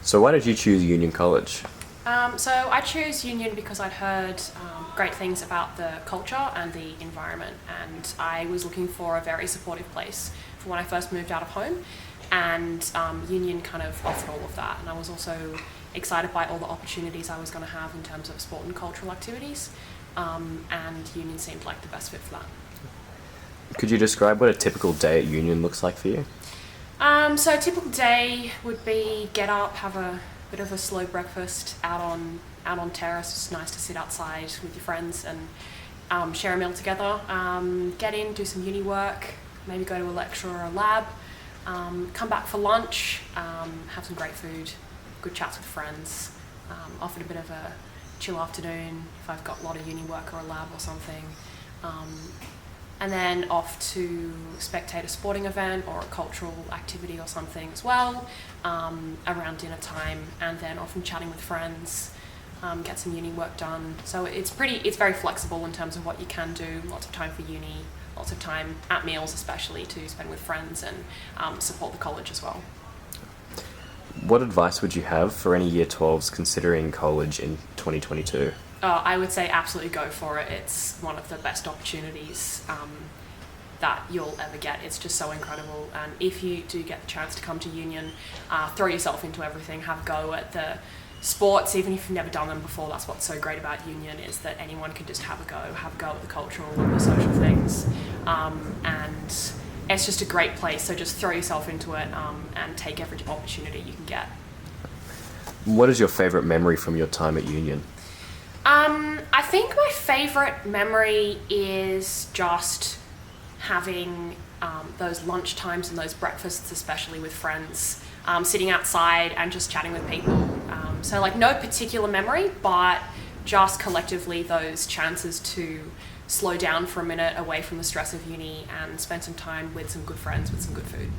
So why did you choose Union College? So I chose Union because I'd heard great things about the culture and the environment, and I was looking for a very supportive place for when I first moved out of home, and Union kind of offered all of that, and I was also excited by all the opportunities I was going to have in terms of sport and cultural activities, and Union seemed like the best fit for that. Could you describe what a typical day at Union looks like for you? So a typical day would be get up, have a bit of a slow breakfast out on terrace. It's nice to sit outside with your friends and share a meal together. Get in, do some uni work, maybe go to a lecture or a lab. Come back for lunch, have some great food, good chats with friends. Often a bit of a chill afternoon if I've got a lot of uni work or a lab or something. And then off to spectate a sporting event or a cultural activity or something as well, around dinner time, and then often chatting with friends, get some uni work done. So it's very flexible in terms of what you can do. Lots of time for uni, lots of time at meals especially to spend with friends and support the college as well. What advice would you have for any Year 12s considering college in 2022? I would say absolutely go for it. It's one of the best opportunities that you'll ever get. It's just so incredible. And if you do get the chance to come to Union, throw yourself into everything. Have a go at the sports, even if you've never done them before. That's what's so great about Union, is that anyone can just have a go at the cultural and the social things. And it's just a great place. So just throw yourself into it and take every opportunity you can get. What is your favourite memory from your time at Union? I think my favourite memory is just having those lunch times and those breakfasts, especially with friends, sitting outside and just chatting with people. So like no particular memory, but just collectively those chances to slow down for a minute away from the stress of uni and spend some time with some good friends with some good food.